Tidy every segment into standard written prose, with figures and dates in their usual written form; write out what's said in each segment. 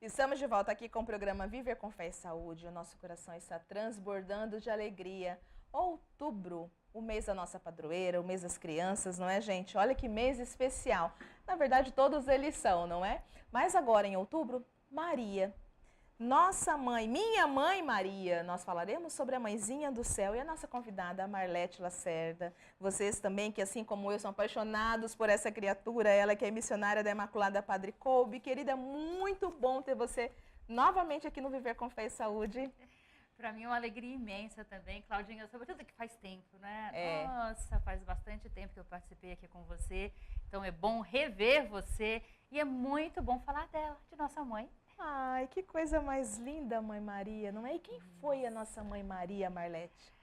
Estamos de volta aqui com o programa Viver com Fé e Saúde. O nosso coração está transbordando de alegria. Outubro, o mês da nossa padroeira, o mês das crianças, não é, gente? Olha que mês especial. Na verdade, todos eles são, não é? Mas agora, em outubro, Maria. Nossa mãe, minha mãe Maria, nós falaremos sobre a mãezinha do céu e a nossa convidada, a Marlete Lacerda. Vocês também, que assim como eu, são apaixonados por essa criatura, ela que é missionária da Imaculada Padre Kolbe. Querida, muito bom ter você novamente aqui no Viver com Fé e Saúde. Para mim é uma alegria imensa também, Claudinha, sobretudo que faz tempo, né? É. Nossa, faz bastante tempo que eu participei aqui com você, então é bom rever você e é muito bom falar dela, de nossa mãe. Ai, que coisa mais linda, Mãe Maria, não é? E quem foi a nossa Mãe Maria, Marlete?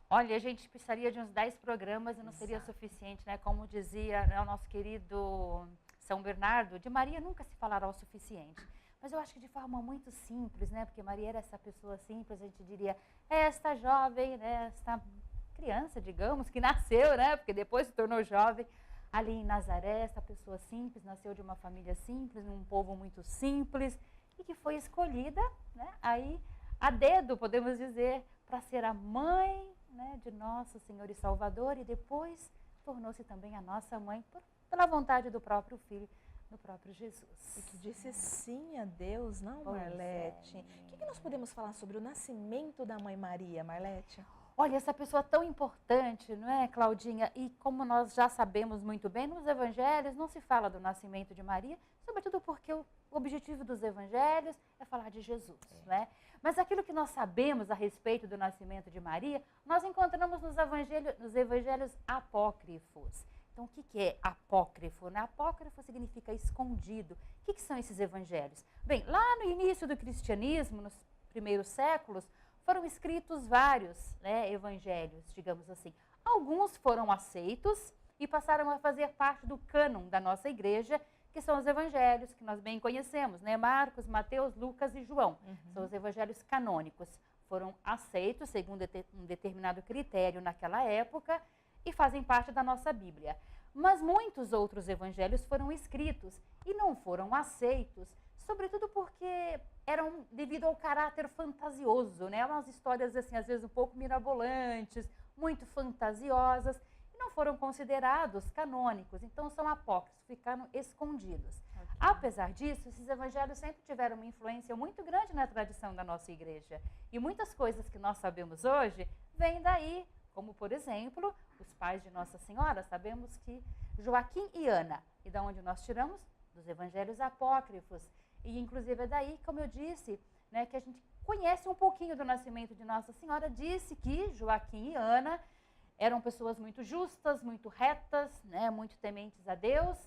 Olha, a gente precisaria de uns 10 programas e não seria suficiente, né? Como dizia, né, o nosso querido São Bernardo, de Maria nunca se falará o suficiente. Mas eu acho que de forma muito simples, né? Porque Maria era essa pessoa simples, a gente diria, esta jovem, né? Esta criança, digamos, que nasceu, né? Porque depois se tornou jovem, ali em Nazaré, essa pessoa simples, nasceu de uma família simples, num povo muito simples, e que foi escolhida, né? Aí, a dedo, podemos dizer, para ser a mãe, né, de Nosso Senhor e Salvador, e depois tornou-se também a nossa mãe, pela vontade do próprio Filho, do próprio Jesus. E que disse sim a Deus, não, Marlete? O que nós podemos falar sobre o nascimento da Mãe Maria, Marlete? Olha, essa pessoa tão importante, não é, Claudinha? E como nós já sabemos muito bem, nos evangelhos não se fala do nascimento de Maria, sobretudo porque o objetivo dos evangelhos é falar de Jesus, não é? Mas aquilo que nós sabemos a respeito do nascimento de Maria, nós encontramos nos evangelhos apócrifos. Então, o que é apócrifo? Né? Apócrifo significa escondido. O que são esses evangelhos? Bem, lá no início do cristianismo, nos primeiros séculos, foram escritos vários, né, evangelhos, digamos assim. Alguns foram aceitos e passaram a fazer parte do cânon da nossa igreja, que são os evangelhos que nós bem conhecemos, né? Marcos, Mateus, Lucas e João. São os evangelhos canônicos. Foram aceitos segundo um determinado critério naquela época e fazem parte da nossa Bíblia. Mas muitos outros evangelhos foram escritos e não foram aceitos, sobretudo porque eram devido ao caráter fantasioso, né? Umas histórias, assim, às vezes um pouco mirabolantes, muito fantasiosas, e não foram considerados canônicos, então são apócrifos, ficaram escondidos. Okay. Apesar disso, esses evangelhos sempre tiveram uma influência muito grande na tradição da nossa igreja. E muitas coisas que nós sabemos hoje vêm daí, como, por exemplo, os pais de Nossa Senhora. Sabemos que Joaquim e Ana, e da onde nós tiramos? Dos evangelhos apócrifos. E, inclusive, é daí, como eu disse, né, que a gente conhece um pouquinho do nascimento de Nossa Senhora. Disse que Joaquim e Ana eram pessoas muito justas, muito retas, né, muito tementes a Deus.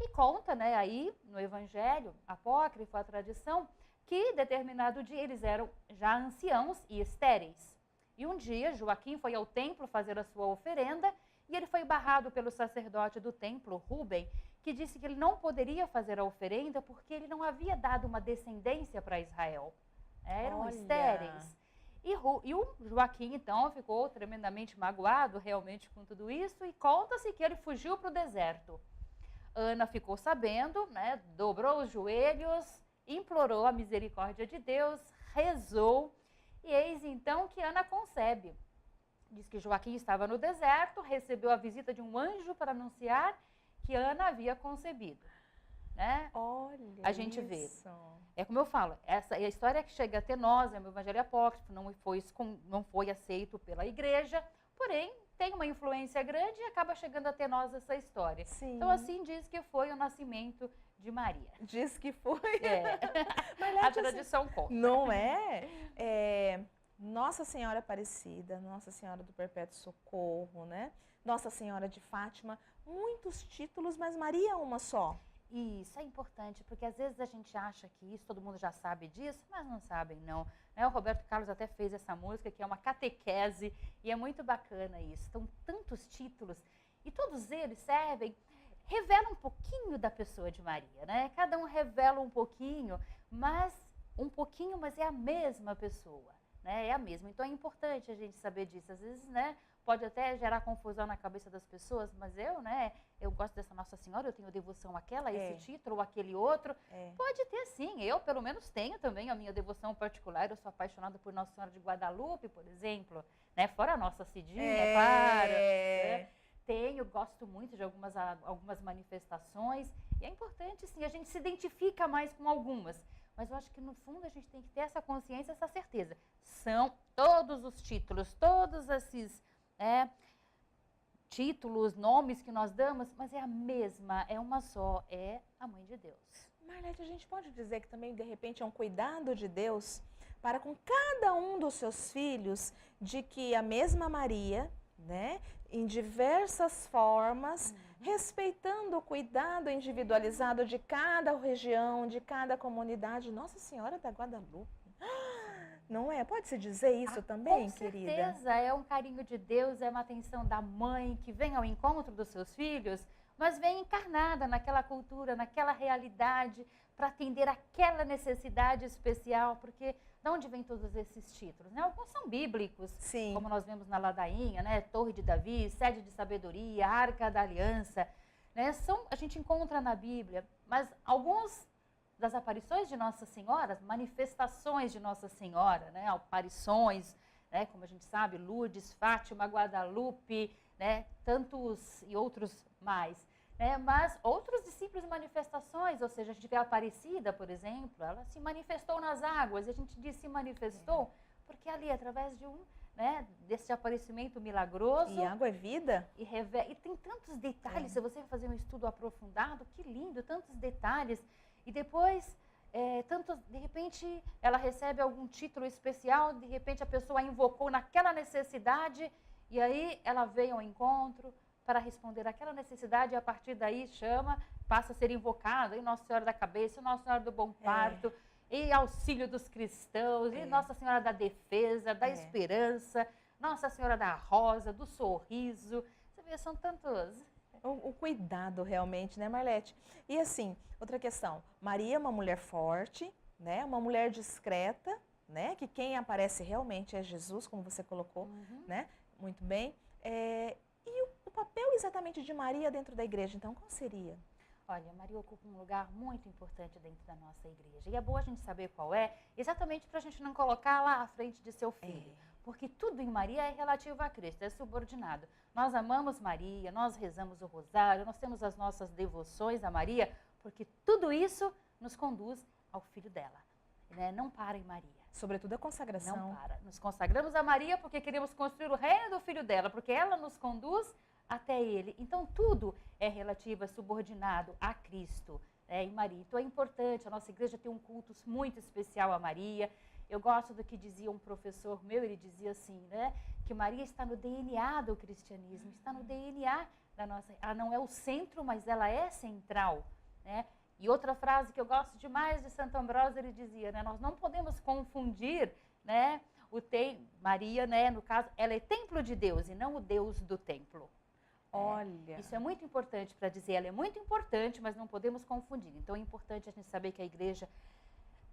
E conta, né, aí no evangelho apócrifo, a tradição, que determinado dia eles eram já anciãos e estéreis. E um dia Joaquim foi ao templo fazer a sua oferenda e ele foi barrado pelo sacerdote do templo, Rubem, que disse que ele não poderia fazer a oferenda porque ele não havia dado uma descendência para Israel. Eram estéreis. E o Joaquim, então, ficou tremendamente magoado realmente com tudo isso e conta-se que ele fugiu para o deserto. Ana ficou sabendo, né, dobrou os joelhos, implorou a misericórdia de Deus, rezou, e eis então que Ana concebe. Diz que Joaquim estava no deserto, recebeu a visita de um anjo para anunciar que Ana havia concebido, né? Olha, a gente vê. Isso. É como eu falo, essa é a história que chega até nós, é o evangelho apócrifo, não foi aceito pela igreja, porém tem uma influência grande e acaba chegando até nós essa história. Sim. Então assim diz que foi o nascimento de Maria. Diz que foi. A tradição conta. Não é? Nossa Senhora Aparecida, Nossa Senhora do Perpétuo Socorro, né? Nossa Senhora de Fátima, muitos títulos, mas Maria é uma só. Isso é importante, porque às vezes a gente acha que isso, todo mundo já sabe disso, mas não sabem não. Né? O Roberto Carlos até fez essa música, que é uma catequese, e é muito bacana isso. Então, tantos títulos, e todos eles revelam um pouquinho da pessoa de Maria, né? Cada um revela um pouquinho, mas é a mesma pessoa. Né, é a mesma. Então é importante a gente saber disso. Às vezes, né, pode até gerar confusão na cabeça das pessoas, mas eu gosto dessa Nossa Senhora, eu tenho devoção àquela, esse título ou aquele outro. Pode ter sim, eu pelo menos tenho também a minha devoção particular, eu sou apaixonada por Nossa Senhora de Guadalupe, por exemplo, né? Fora a Nossa Cidinha, claro. Né? Gosto muito de algumas manifestações, e é importante sim, a gente se identifica mais com algumas. Mas eu acho que, no fundo, a gente tem que ter essa consciência, essa certeza. São todos os títulos, todos esses títulos, nomes que nós damos, mas é a mesma, é uma só, é a Mãe de Deus. Marlete, a gente pode dizer que também, de repente, é um cuidado de Deus para com cada um dos seus filhos, de que a mesma Maria, né, em diversas formas, respeitando o cuidado individualizado de cada região, de cada comunidade. Nossa Senhora da Guadalupe. Não é? Pode-se dizer isso também, querida? Com certeza, é um carinho de Deus, é uma atenção da mãe que vem ao encontro dos seus filhos, mas vem encarnada naquela cultura, naquela realidade, para atender aquela necessidade especial, porque de onde vêm todos esses títulos? Né? Alguns são bíblicos, Sim. Como nós vemos na ladainha, né? Torre de Davi, Sede de Sabedoria, Arca da Aliança, né? A gente encontra na Bíblia, mas alguns das aparições de Nossa Senhora, manifestações de Nossa Senhora, né? Aparições, né? Como a gente sabe, Lourdes, Fátima, Guadalupe, né? Tantos e outros mais. Mas outros discípulos e manifestações, ou seja, a gente vê a Aparecida, por exemplo, ela se manifestou nas águas, e a gente diz se manifestou, porque ali, através de desse aparecimento milagroso... E água é vida? E tem tantos detalhes, se você fazer um estudo aprofundado, que lindo, tantos detalhes. E depois, de repente, ela recebe algum título especial, de repente a pessoa a invocou naquela necessidade, e aí ela veio ao encontro para responder àquela necessidade, e a partir daí passa a ser invocada, e Nossa Senhora da Cabeça, Nossa Senhora do Bom Parto, e Auxílio dos Cristãos, e Nossa Senhora da Defesa, da Esperança, Nossa Senhora da Rosa, do Sorriso. Você vê, são tantos... O cuidado realmente, né, Marlete? E assim, outra questão, Maria é uma mulher forte, né, uma mulher discreta, né, que quem aparece realmente é Jesus, como você colocou, né, muito bem. E o papel exatamente de Maria dentro da igreja, então, qual seria? Olha, Maria ocupa um lugar muito importante dentro da nossa igreja. E é bom a gente saber qual é, exatamente para a gente não colocar lá à frente de seu filho. Porque tudo em Maria é relativo a Cristo, é subordinado. Nós amamos Maria, nós rezamos o rosário, nós temos as nossas devoções a Maria, porque tudo isso nos conduz ao filho dela. Né? Não para em Maria. Sobretudo a consagração. Não para. Nos consagramos a Maria porque queremos construir o reino do filho dela, porque ela nos conduz até ele. Então, tudo é relativo, é subordinado a Cristo, né, e Maria. Então, é importante, a nossa igreja tem um culto muito especial a Maria. Eu gosto do que dizia um professor meu, ele dizia assim, né, que Maria está no DNA do cristianismo, está no DNA da nossa... Ela não é o centro, mas ela é central, né? E outra frase que eu gosto demais de Santo Ambrósio, ele dizia, né, nós não podemos confundir, né, Maria, né, no caso, ela é templo de Deus e não o Deus do templo. Olha. Isso é muito importante para dizer, ela é muito importante, mas não podemos confundir. Então é importante a gente saber que a igreja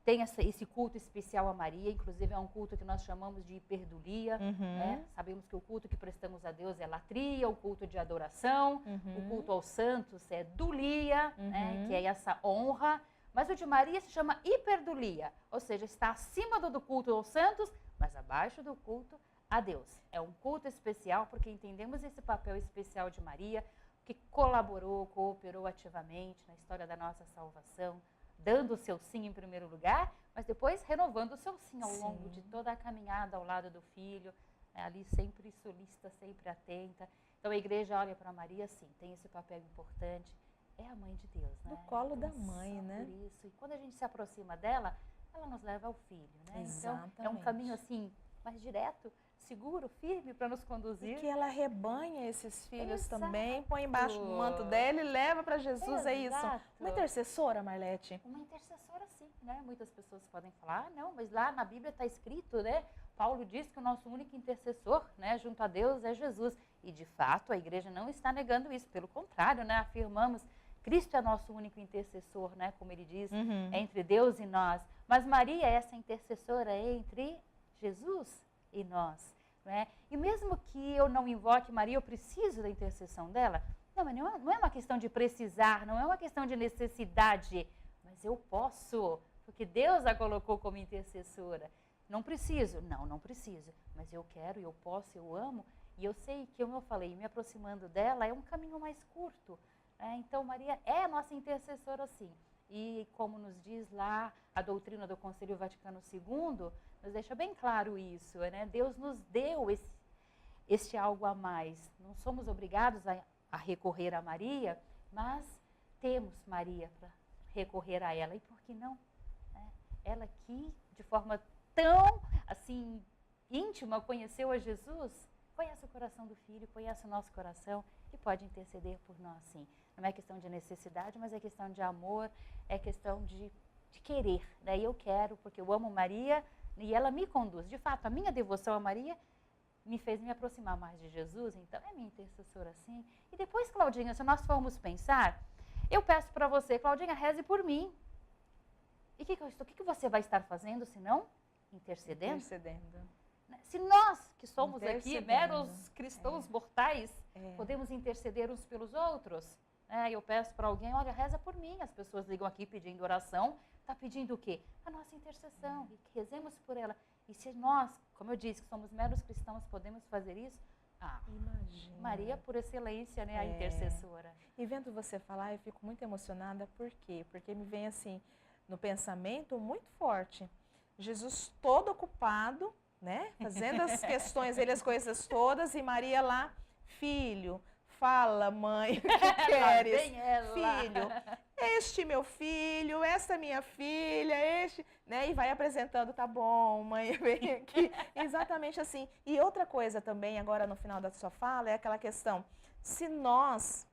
tem esse culto especial a Maria, inclusive é um culto que nós chamamos de hiperdulia. Né? Sabemos que o culto que prestamos a Deus é latria, o culto de adoração, o culto aos santos é dulia, né? Que é essa honra. Mas o de Maria se chama hiperdulia, ou seja, está acima do culto aos santos, mas abaixo do culto a Deus. É um culto especial porque entendemos esse papel especial de Maria, que colaborou, cooperou ativamente na história da nossa salvação, dando o seu sim em primeiro lugar, mas depois renovando o seu sim ao longo de toda a caminhada ao lado do filho, né, ali sempre solícita, sempre atenta. Então a igreja olha para Maria, sim, tem esse papel importante, é a mãe de Deus, né? No colo então, da mãe, né? Por isso. E quando a gente se aproxima dela, ela nos leva ao filho, né? Exatamente. Então é um caminho assim, mais direto, seguro, firme para nos conduzir. E que ela rebanha esses filhos Exato. também, põe embaixo do manto dela e leva para Jesus, é isso. Uma intercessora, Marlete? Uma intercessora, sim, né? Muitas pessoas podem falar, não, mas lá na Bíblia está escrito, né? Paulo diz que o nosso único intercessor, né, junto a Deus é Jesus. E, de fato, a igreja não está negando isso. Pelo contrário, né? Afirmamos, Cristo é nosso único intercessor, né? Como ele diz, entre Deus e nós. Mas Maria é essa intercessora entre Jesus e nós. né? E mesmo que eu não invoque Maria, eu preciso da intercessão dela? Não, mas não é uma questão de precisar, não é uma questão de necessidade, mas eu posso, porque Deus a colocou como intercessora. Não preciso? Não preciso, mas eu quero, eu posso, eu amo, e eu sei que, como eu falei, me aproximando dela é um caminho mais curto. Então, Maria é a nossa intercessora, sim. E como nos diz lá a doutrina do Concílio Vaticano II, nos deixa bem claro isso, né? Deus nos deu este algo a mais. Não somos obrigados a recorrer a Maria, mas temos Maria para recorrer a ela. E por que não? Ela que, de forma tão, assim, íntima, conheceu a Jesus, conhece o coração do Filho, conhece o nosso coração e pode interceder por nós, sim. Não é questão de necessidade, mas é questão de amor, é questão de querer, né? Eu quero, porque eu amo Maria e ela me conduz. De fato, a minha devoção a Maria me fez me aproximar mais de Jesus, então é minha intercessora, sim. E depois, Claudinha, se nós formos pensar, eu peço para você, Claudinha, reze por mim. E o que você vai estar fazendo, se não intercedendo? Intercedendo. Se nós, que somos aqui meros cristãos mortais, podemos interceder uns pelos outros, eu peço para alguém, olha, reza por mim. As pessoas ligam aqui pedindo oração, está pedindo o quê? A nossa intercessão, e que rezemos por ela. E se nós, como eu disse, que somos meros cristãos, podemos fazer isso, imagina. Maria, por excelência, né, a intercessora. E vendo você falar, eu fico muito emocionada, por quê? Porque me vem assim, no pensamento muito forte, Jesus todo ocupado, né, fazendo as questões, as coisas todas, e Maria lá, filho, fala, mãe, o que queres? Filho, este meu filho, esta minha filha, este, né? E vai apresentando, tá bom, mãe, vem aqui. Exatamente assim. E outra coisa também, agora no final da sua fala, é aquela questão, se nós,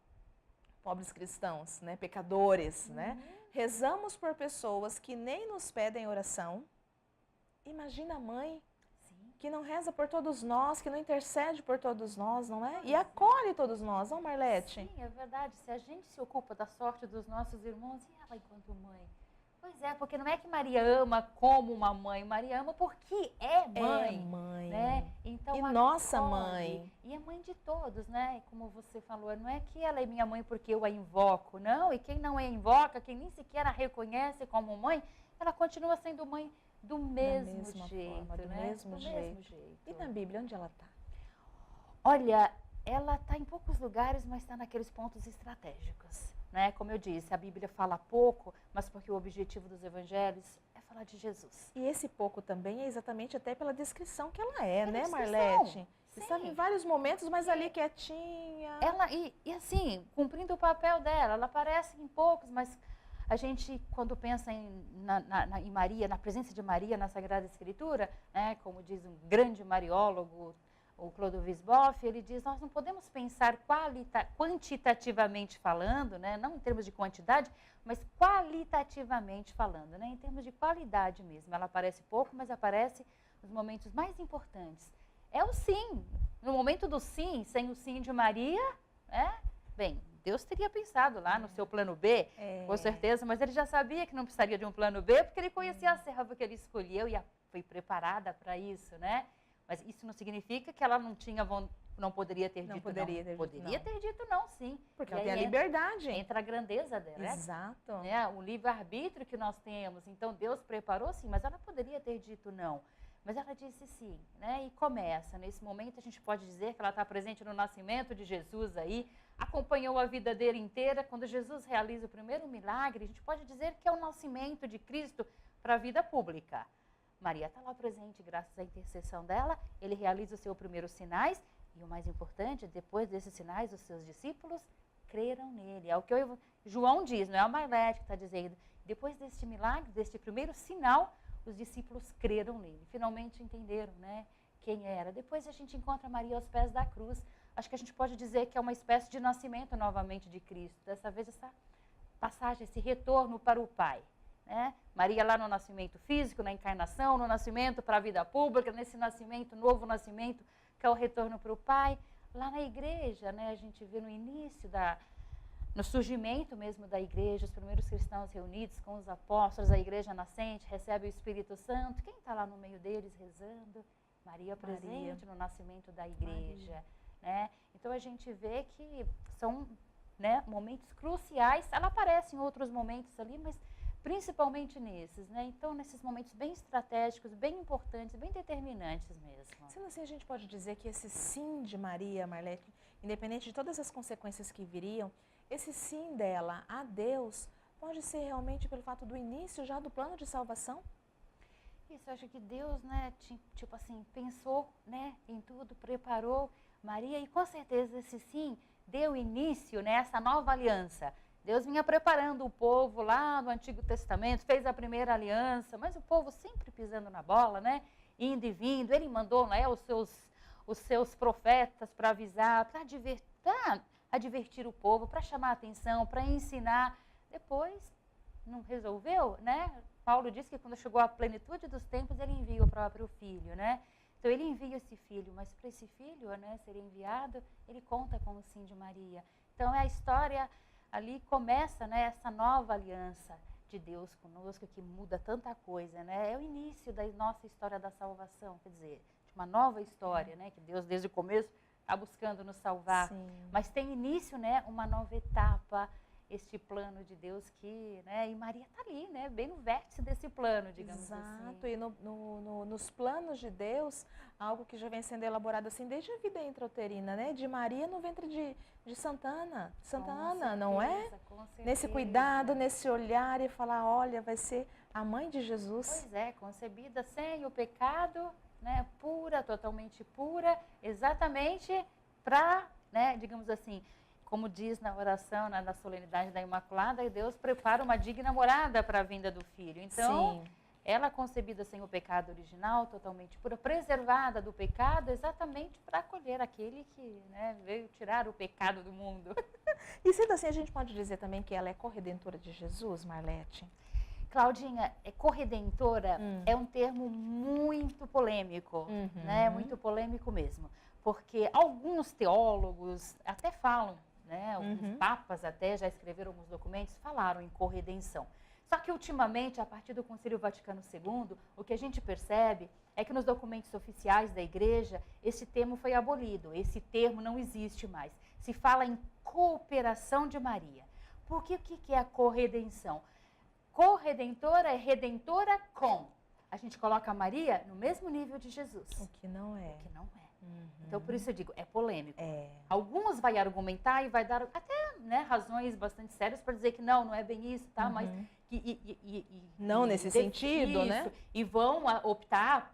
pobres cristãos, né, pecadores, né, rezamos por pessoas que nem nos pedem oração, imagina a mãe, que não reza por todos nós, que não intercede por todos nós, não é? E acolhe todos nós, não, Marlete? Sim, é verdade. Se a gente se ocupa da sorte dos nossos irmãos, e ela enquanto mãe? Pois é, porque não é que Maria ama como uma mãe, Maria ama porque é mãe. É mãe. Né? Então, e nossa mãe. E é mãe de todos, né? Como você falou, não é que ela é minha mãe porque eu a invoco, não. E quem não a invoca, quem nem sequer a reconhece como mãe, ela continua sendo mãe do mesmo jeito, forma, do né? mesmo jeito. E na Bíblia, onde ela está? Olha, ela está em poucos lugares, mas está naqueles pontos estratégicos, né? Como eu disse, a Bíblia fala pouco, mas porque o objetivo dos evangelhos é falar de Jesus. E esse pouco também é exatamente até pela descrição que ela é, né, Marlete? Está em vários momentos, mas ali quietinha. Ela, e assim, cumprindo o papel dela, ela aparece em poucos, mas a gente, quando pensa em Maria, na presença de Maria na Sagrada Escritura, né, como diz um grande mariólogo, o Clodovis Boff, ele diz, nós não podemos pensar quantitativamente falando, né, não em termos de quantidade, mas qualitativamente falando, né, em termos de qualidade mesmo. Ela aparece pouco, mas aparece nos momentos mais importantes. É o sim. No momento do sim, sem o sim de Maria, né, bem, Deus teria pensado lá no seu plano B, com certeza, mas ele já sabia que não precisaria de um plano B, porque ele conhecia a serva que ele escolheu e foi preparada para isso, né? Mas isso não significa que ela não poderia ter dito não. Poderia ter dito não, sim. Porque ela tem a liberdade. Entra a grandeza dela. Exato. Né? O livre-arbítrio que nós temos. Então, Deus preparou sim, mas ela poderia ter dito não. Mas ela disse sim, né? E começa. Nesse momento, a gente pode dizer que ela está presente no nascimento de Jesus aí, acompanhou a vida dele inteira. Quando Jesus realiza o primeiro milagre, a gente pode dizer que é o nascimento de Cristo para a vida pública. Maria está lá presente, graças à intercessão dela, ele realiza os seus primeiros sinais, e o mais importante, depois desses sinais, os seus discípulos creram nele. É o que João diz, não é a Marlete que está dizendo. Depois deste milagre, deste primeiro sinal, os discípulos creram nele. Finalmente entenderam, né, quem era. Depois a gente encontra Maria aos pés da cruz. Acho que a gente pode dizer que é uma espécie de nascimento novamente de Cristo. Dessa vez essa passagem, esse retorno para o Pai. Né? Maria lá no nascimento físico, na encarnação, no nascimento para a vida pública, nesse nascimento, novo nascimento, que é o retorno para o Pai. Lá na igreja, né, a gente vê no início, no surgimento mesmo da igreja, os primeiros cristãos reunidos com os apóstolos, a igreja nascente, recebe o Espírito Santo. Quem está lá no meio deles rezando? Maria presente no nascimento da igreja, né? Então a gente vê que são, né, momentos cruciais. Ela aparece em outros momentos ali, mas principalmente nesses, né? Então, nesses momentos bem estratégicos, bem importantes, bem determinantes mesmo. Sendo assim, a gente pode dizer que esse sim de Maria, Marlete, independente de todas as consequências que viriam, esse sim dela a Deus pode ser realmente pelo fato do início já do plano de salvação? Isso, eu acho que Deus, né, tipo assim, pensou, né, em tudo, preparou Maria e com certeza esse sim deu início nessa nova aliança. Deus vinha preparando o povo lá no Antigo Testamento, fez a primeira aliança, mas o povo sempre pisando na bola, né? Indo e vindo. Ele mandou, né, os seus profetas para avisar, para advertir o povo, para chamar a atenção, para ensinar. Depois, não resolveu, né? Paulo diz que quando chegou a plenitude dos tempos, ele envia o próprio filho, né? Então, ele envia esse filho, mas para esse filho, né, ser enviado, ele conta com o sim de Maria. Então, é a história... Ali começa, né, essa nova aliança de Deus conosco que muda tanta coisa, né? É o início da nossa história da salvação, quer dizer, de uma nova história, né? Que Deus desde o começo está buscando nos salvar. Sim. Mas tem início, né, uma nova etapa, este plano de Deus que, né? E Maria está ali, né? Bem no vértice desse plano, digamos assim. Exato, e nos planos de Deus, algo que já vem sendo elaborado assim desde a vida intrauterina, né? De Maria no ventre de Santa Ana, não é? Com certeza. Nesse cuidado, nesse olhar e falar, olha, vai ser a mãe de Jesus. Pois é, concebida sem o pecado, né? Pura, totalmente pura, exatamente para, né, digamos assim, como diz na oração, na solenidade da Imaculada, e Deus prepara uma digna morada para a vinda do Filho. Então, Sim. Ela concebida sem o pecado original, totalmente pura, preservada do pecado, exatamente para acolher aquele que, né, veio tirar o pecado do mundo. E sendo assim, a gente pode dizer também que ela é corredentora de Jesus, Marlete? Claudinha, corredentora é um termo muito polêmico, né? Muito polêmico mesmo. Porque alguns teólogos até falam, né? Alguns papas até já escreveram alguns documentos, falaram em corredenção. Só que ultimamente, a partir do Concílio Vaticano II, o que a gente percebe é que nos documentos oficiais da Igreja, esse termo foi abolido, esse termo não existe mais. Se fala em cooperação de Maria. Porque o que é a corredenção? Corredentora é redentora com. A gente coloca a Maria no mesmo nível de Jesus. O que não é. O que não é. Então, por isso eu digo, é polêmico. É. Alguns vai argumentar e vai dar até, né, razões bastante sérias para dizer que não é bem isso, tá? Mas não nesse sentido, isso, né? E vão optar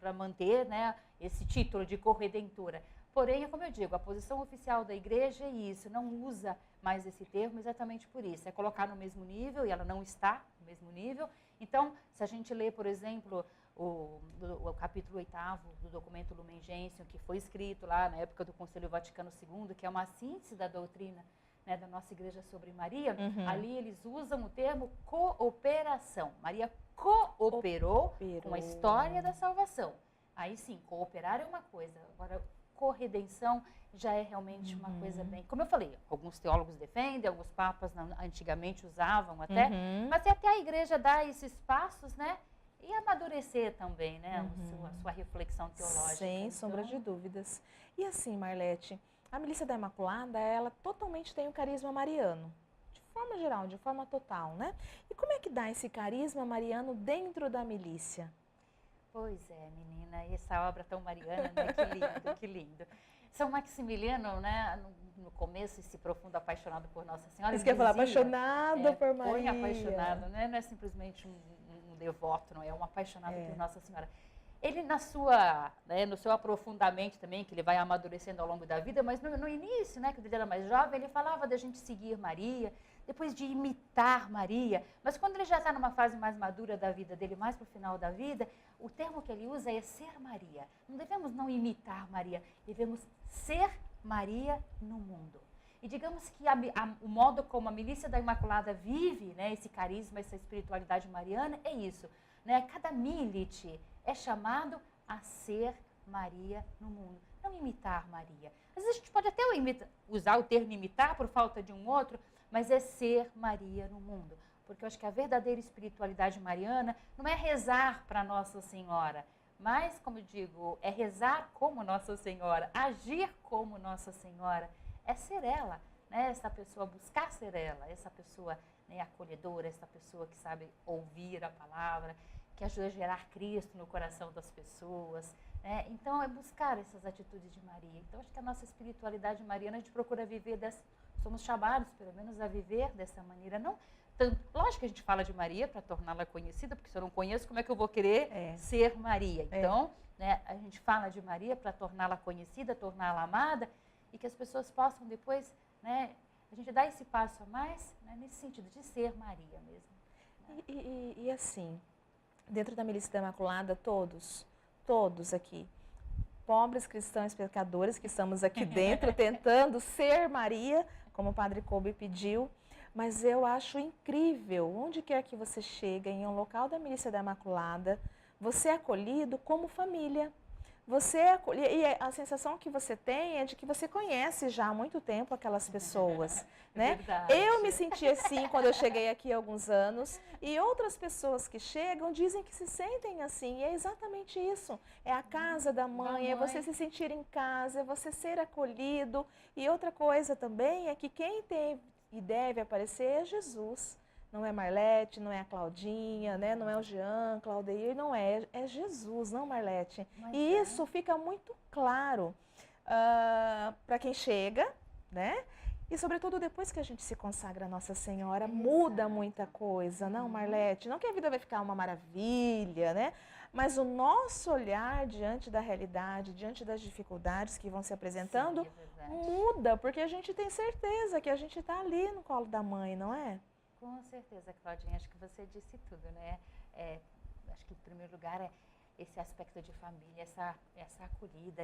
para manter, né, esse título de corredentora. Porém, é como eu digo, a posição oficial da Igreja é isso, não usa mais esse termo exatamente por isso. É colocar no mesmo nível, e ela não está no mesmo nível. Então, se a gente lê, por exemplo, o capítulo 8º do documento Lumen Gentium, que foi escrito lá na época do Concílio Vaticano II, que é uma síntese da doutrina, né, da nossa Igreja sobre Maria, ali eles usam o termo cooperação. Maria cooperou com a história da salvação. Aí sim, cooperar é uma coisa, agora corredenção já é realmente uma coisa bem... Como eu falei, alguns teólogos defendem, alguns papas antigamente usavam até, mas até a Igreja dá esses passos, né? E amadurecer também, né? A sua reflexão teológica. Sem sombra de dúvidas. E assim, Marlete, a Milícia da Imaculada, ela totalmente tem o carisma mariano. De forma geral, de forma total, né? E como é que dá esse carisma mariano dentro da milícia? Pois é, menina, essa obra tão mariana, né? Que lindo, que lindo. São Maximiliano, né, no começo, esse profundo apaixonado por Nossa Senhora. Isso quer falar, apaixonado por Maria. Foi apaixonado, né? Não é simplesmente um devoto, não é um apaixonado por Nossa Senhora. Ele no seu aprofundamento também, que ele vai amadurecendo ao longo da vida, mas no início, né, quando ele era mais jovem, ele falava da gente seguir Maria, depois de imitar Maria. Mas quando ele já está numa fase mais madura da vida dele, mais para o final da vida, o termo que ele usa é ser Maria. Não devemos não imitar Maria, devemos ser Maria no mundo. E digamos que o modo como a Milícia da Imaculada vive, né, esse carisma, essa espiritualidade mariana, é isso. Né? Cada milite é chamado a ser Maria no mundo, não imitar Maria. Às vezes a gente pode até usar o termo imitar por falta de um outro, mas é ser Maria no mundo. Porque eu acho que a verdadeira espiritualidade mariana não é rezar para Nossa Senhora, Mas, como eu digo, é rezar como Nossa Senhora, agir como Nossa Senhora, é ser ela, né? Essa pessoa, buscar ser ela, essa pessoa, né, acolhedora, essa pessoa que sabe ouvir a palavra, que ajuda a gerar Cristo no coração das pessoas, né? Então, é buscar essas atitudes de Maria. Então, acho que a nossa espiritualidade mariana, a gente procura viver somos chamados, pelo menos, a viver dessa maneira, não tanto, lógico que a gente fala de Maria para torná-la conhecida, porque se eu não conheço, como é que eu vou querer ser Maria? Então, né, a gente fala de Maria para torná-la conhecida, torná-la amada, e que as pessoas possam depois, né, a gente dar esse passo a mais, né, nesse sentido de ser Maria mesmo. Né? E assim, dentro da Milícia da Imaculada, todos aqui, pobres cristãos pecadores que estamos aqui dentro tentando ser Maria, como o Padre Kolbe pediu, mas eu acho incrível, onde quer que você chegue, em um local da Milícia da Imaculada, você é acolhido como família. E a sensação que você tem é de que você conhece já há muito tempo aquelas pessoas, né? Verdade. Eu me senti assim quando eu cheguei aqui há alguns anos, e outras pessoas que chegam dizem que se sentem assim, e é exatamente isso. É a casa da mãe, é você se sentir em casa, é você ser acolhido. E outra coisa também é que quem tem e deve aparecer é Jesus. Não é Marlete, não é a Claudinha, né? Não é o Jean, Claudeir, não é. É Jesus, não Marlete. E isso fica muito claro para quem chega, né? E sobretudo depois que a gente se consagra a Nossa Senhora, muda muita coisa, não, Marlete? Não que a vida vai ficar uma maravilha, né? Mas o nosso olhar diante da realidade, diante das dificuldades que vão se apresentando, muda, porque a gente tem certeza que a gente está ali no colo da mãe, não é? Com certeza, Claudinha, acho que você disse tudo, né? Acho que em primeiro lugar é esse aspecto de família, essa acolhida,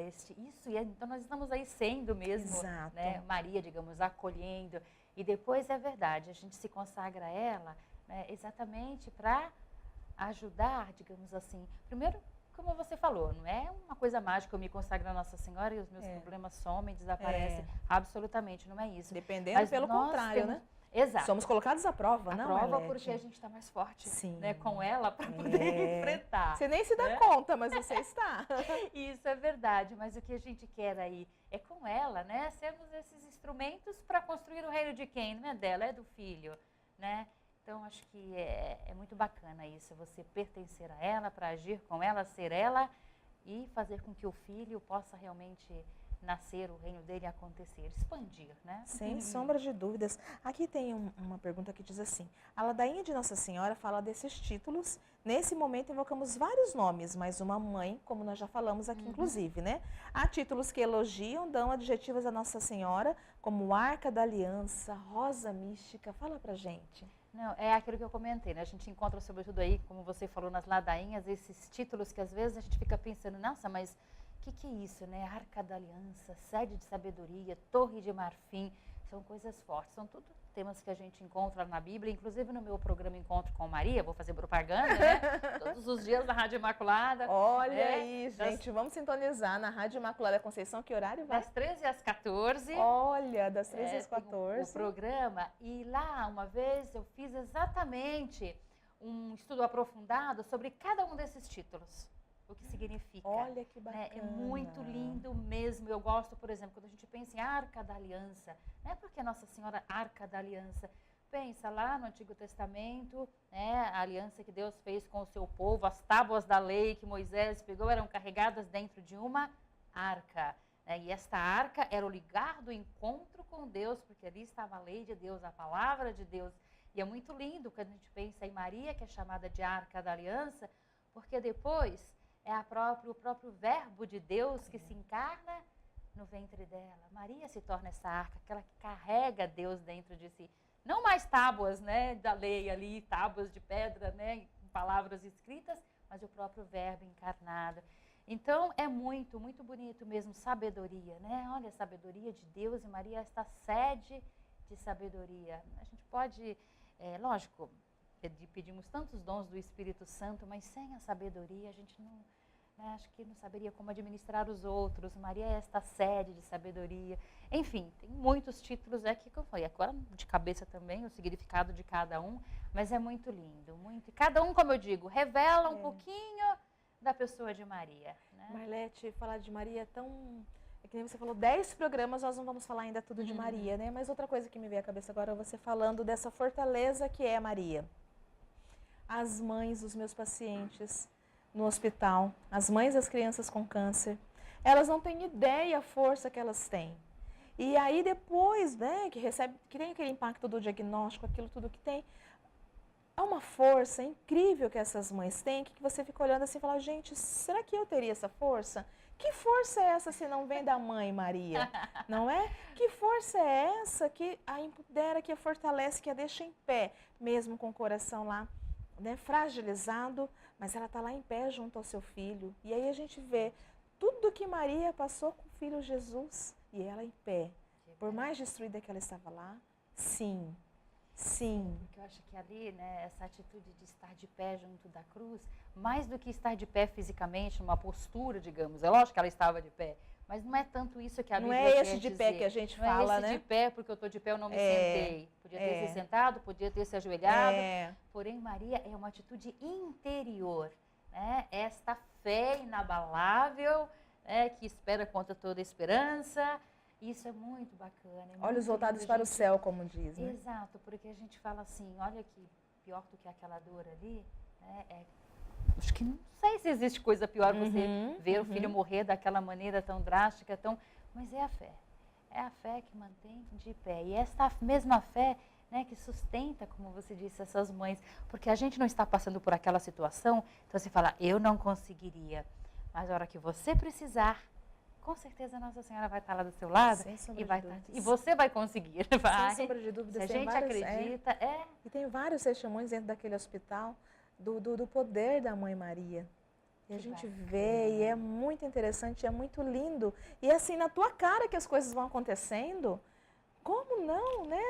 então nós estamos aí sendo mesmo, né, Maria, digamos, acolhendo, e depois é verdade, a gente se consagra a ela, né, exatamente para ajudar, digamos assim, primeiro, como você falou, não é uma coisa mágica eu me consagro a Nossa Senhora e os meus problemas somem, desaparecem, absolutamente, não é isso. Dependendo, mas pelo contrário, né? Exato. Somos colocados à prova, não é? À prova porque a gente está mais forte, né, com ela para poder enfrentar. Você nem se dá conta, mas você está. Isso é verdade, mas o que a gente quer aí é com ela, né, sermos esses instrumentos para construir o reino de quem? Não é dela, é do filho, né? Então, acho que é muito bacana isso, você pertencer a ela, para agir com ela, ser ela e fazer com que o filho possa realmente nascer, o reino dele acontecer, expandir, né? Sem sombra de dúvidas. Aqui tem uma pergunta que diz assim, a ladainha de Nossa Senhora fala desses títulos, nesse momento invocamos vários nomes, mas uma mãe, como nós já falamos aqui inclusive, né? Há títulos que elogiam, dão adjetivos a Nossa Senhora, como Arca da Aliança, Rosa Mística, fala pra gente. Não, é aquilo que eu comentei, né? A gente encontra sobretudo aí, como você falou, nas ladainhas, esses títulos que às vezes a gente fica pensando, nossa, mas o que é isso, né? Arca da Aliança, Sede de Sabedoria, Torre de Marfim, são coisas fortes, são tudo temas que a gente encontra na Bíblia, inclusive no meu programa Encontro com Maria, vou fazer propaganda, né? Todos os dias na Rádio Imaculada. Olha aí, gente, vamos sintonizar na Rádio Imaculada Conceição, que horário vai? Das 13 às 14. Olha, das 13 às 14. O programa, e lá uma vez eu fiz exatamente um estudo aprofundado sobre cada um desses títulos. O que significa. Olha que bacana. Né? É muito lindo mesmo. Eu gosto, por exemplo, quando a gente pensa em Arca da Aliança, não é porque Nossa Senhora Arca da Aliança. Pensa lá no Antigo Testamento, né, a aliança que Deus fez com o seu povo, as tábuas da lei que Moisés pegou eram carregadas dentro de uma arca. Né? E esta arca era o lugar do encontro com Deus, porque ali estava a lei de Deus, a palavra de Deus. E é muito lindo quando a gente pensa em Maria, que é chamada de Arca da Aliança, porque depois é o próprio verbo de Deus que se encarna no ventre dela. Maria se torna essa arca, aquela que carrega Deus dentro de si. Não mais tábuas, né, da lei ali, tábuas de pedra, né, palavras escritas, mas o próprio verbo encarnado. Então, é muito, muito bonito mesmo, sabedoria, né? Olha, a sabedoria de Deus, e Maria é esta sede de sabedoria. A gente pode, lógico, pedimos tantos dons do Espírito Santo, mas sem a sabedoria a gente não, né, acho que não saberia como administrar os outros. Maria é esta sede de sabedoria. Enfim, tem muitos títulos aqui que eu falei, agora de cabeça também, o significado de cada um, mas é muito lindo, muito. E cada um, como eu digo, revela um pouquinho, da pessoa de Maria, né? Marlete, falar de Maria é tão... É que nem você falou, 10 programas, nós não vamos falar ainda tudo de Maria, né? Mas outra coisa que me veio à cabeça agora é você falando dessa fortaleza que é Maria. As mães dos meus pacientes no hospital, as mães das crianças com câncer, elas não têm ideia a força que elas têm. E aí depois, né, que tem aquele impacto do diagnóstico, aquilo tudo que tem, é uma força incrível que essas mães têm, que você fica olhando assim e fala, gente, será que eu teria essa força? Que força é essa se não vem da mãe Maria? Não é? Que força é essa que a empodera, que a fortalece, que a deixa em pé, mesmo com o coração lá, né, fragilizado, mas ela está lá em pé junto ao seu filho. E aí a gente vê tudo que Maria passou com o filho Jesus e ela em pé. Por mais destruída que ela estava lá, sim. Porque eu acho que ali, né, essa atitude de estar de pé junto da cruz, mais do que estar de pé fisicamente, numa postura, digamos, é lógico que ela estava de pé, mas não é tanto isso que a Bíblia quer dizer. Não é esse de pé que a gente fala, né? Não é esse de pé, porque eu estou de pé, eu não me sentei. Podia ter se sentado, podia ter se ajoelhado, porém Maria é uma atitude interior, né? Esta fé inabalável, né, que espera contra toda esperança. Isso é muito bacana. Olhos voltados para o céu, como diz, né? Exato, porque a gente fala assim, olha que pior do que aquela dor ali, né, acho que não sei se existe coisa pior você ver o filho morrer daquela maneira tão drástica, mas é a fé. É a fé que mantém de pé. E esta mesma fé, né, que sustenta, como você disse, essas mães. Porque a gente não está passando por aquela situação, então você fala, eu não conseguiria. Mas a hora que você precisar, com certeza Nossa Senhora vai estar lá do seu lado e você vai conseguir. Vai. Sem sombra de dúvida. Se a gente acredita, E tem vários testemunhos dentro daquele hospital do poder da Mãe Maria. E a gente vê, e é muito interessante, é muito lindo. E assim, na tua cara que as coisas vão acontecendo, como não, né?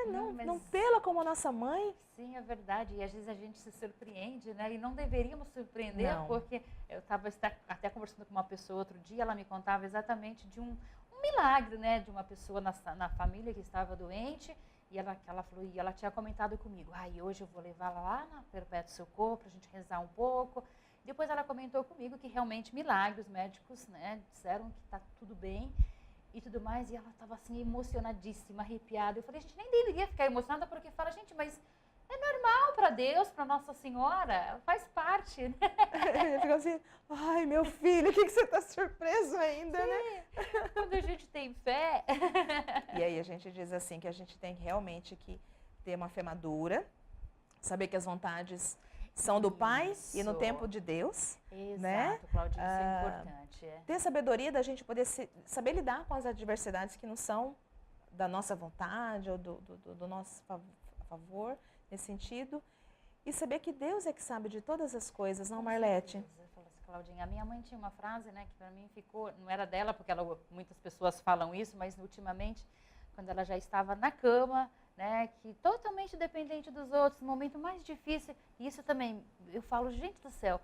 Não pela como a nossa mãe. Sim, é verdade. E às vezes a gente se surpreende, né? E não deveríamos surpreender, porque eu estava até conversando com uma pessoa outro dia, ela me contava exatamente de um milagre, né? De uma pessoa na família que estava doente, e ela falou, e ela tinha comentado comigo, hoje eu vou levá-la lá na Perpétuo Socorro para a gente rezar um pouco. Depois ela comentou comigo que realmente milagre, os médicos, né, disseram que está tudo bem e tudo mais, e ela estava assim emocionadíssima, arrepiada. Eu falei, a gente nem deveria ficar emocionada, porque fala, gente, mas é normal para Deus, para Nossa Senhora, faz parte, né? Fica assim, ai, meu filho, o que você está surpreso ainda, sim, né? Quando a gente tem fé. E aí a gente diz assim, que a gente tem realmente que ter uma fé madura, saber que as vontades são do Pai e no tempo de Deus. Exato, né? Claudinha, isso é importante. Ter sabedoria da gente poder saber lidar com as adversidades que não são da nossa vontade ou do nosso favor, nesse sentido. E saber que Deus é que sabe de todas as coisas, não, Marlete? Claudinha, a minha mãe tinha uma frase, né, que para mim ficou, não era dela, porque muitas pessoas falam isso, mas ultimamente, quando ela já estava na cama, né, que totalmente dependente dos outros, no momento mais difícil, e isso também, eu falo, gente do céu,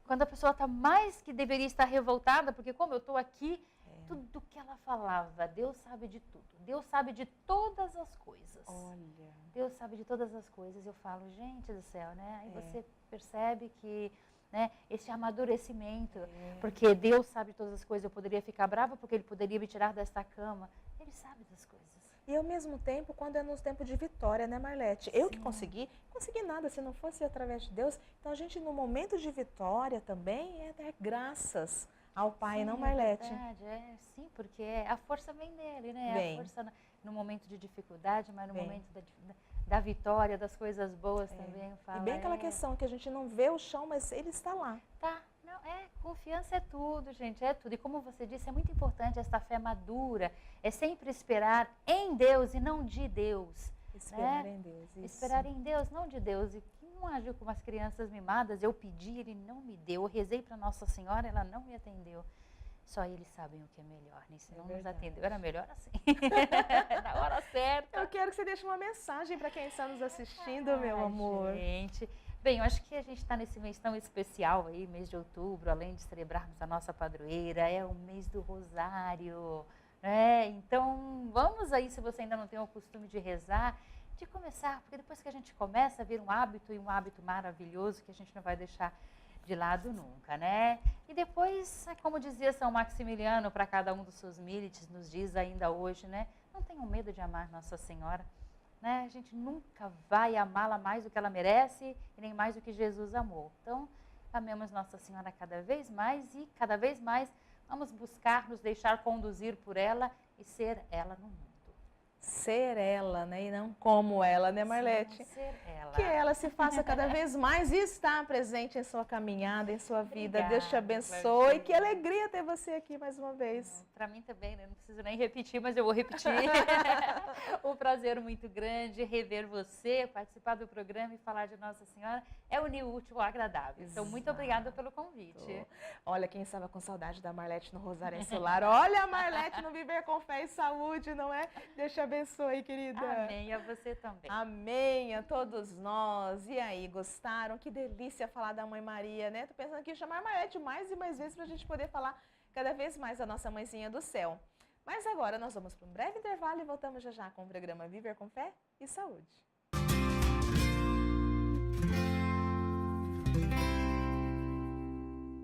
quando a pessoa está mais que deveria estar revoltada, porque como eu estou aqui, tudo que ela falava, Deus sabe de tudo, Deus sabe de todas as coisas. Olha. Deus sabe de todas as coisas, eu falo, gente do céu, né, aí você percebe que, né, esse amadurecimento, porque Deus sabe de todas as coisas, eu poderia ficar brava porque Ele poderia me tirar desta cama, Ele sabe das coisas. E ao mesmo tempo, quando é nos tempos de vitória, né, Marlete? Eu que consegui nada, se não fosse através de Deus. Então a gente, no momento de vitória também, é dar graças ao Pai, não, Marlete? É verdade, sim, porque a força vem dele, né? Bem. A força no momento de dificuldade, mas no momento da vitória, das coisas boas também. E bem aquela questão que a gente não vê o chão, mas ele está lá. Tá, não, confiança é tudo, gente, é tudo. E como você disse, é muito importante essa fé madura, é sempre esperar em Deus e não de Deus. Esperar em Deus, isso. Esperar em Deus, não de Deus. E quem não agiu como as crianças mimadas, eu pedi, Ele não me deu. Eu rezei para Nossa Senhora, ela não me atendeu. Só eles sabem o que é melhor, né? Se não nos atendeu, era melhor assim. Na hora certa. Eu quero que você deixe uma mensagem para quem está nos assistindo, meu amor. Gente, bem, eu acho que a gente está nesse mês tão especial aí, mês de outubro, além de celebrarmos a nossa padroeira, é o mês do Rosário, né? Então, vamos aí, se você ainda não tem o costume de rezar, de começar, porque depois que a gente começa a vir um hábito, e um hábito maravilhoso, que a gente não vai deixar de lado nunca, né? E depois, como dizia São Maximiliano, para cada um dos seus milites, nos diz ainda hoje, né? Não tenham medo de amar Nossa Senhora, né? A gente nunca vai amá-la mais do que ela merece e nem mais do que Jesus amou. Então, amemos Nossa Senhora cada vez mais e cada vez mais vamos buscar nos deixar conduzir por ela e ser ela no mundo. Ser ela, né? E não como ela, né, Marlete? Sim, ser ela. Que ela se faça cada vez mais e está presente em sua caminhada, em sua vida. Obrigada, Deus te abençoe. Claudinha. Que alegria ter você aqui mais uma vez. Para mim também, né? Não preciso nem repetir, mas eu vou repetir. Um prazer muito grande rever você, participar do programa e falar de Nossa Senhora é unir o útil ao agradável. Então, muito obrigada pelo convite. Olha, quem estava com saudade da Marlete no Rosário Lar. Olha a Marlete no Viver com Fé e Saúde, não é? Deus te abençoe, querida. Amém, a você também. Amém, a todos nós. E aí, gostaram? Que delícia falar da Mãe Maria, né? Tô pensando aqui em chamar a Marlete mais e mais vezes para a gente poder falar cada vez mais da nossa Mãezinha do Céu. Mas agora nós vamos para um breve intervalo e voltamos já já com o programa Viver com Fé e Saúde.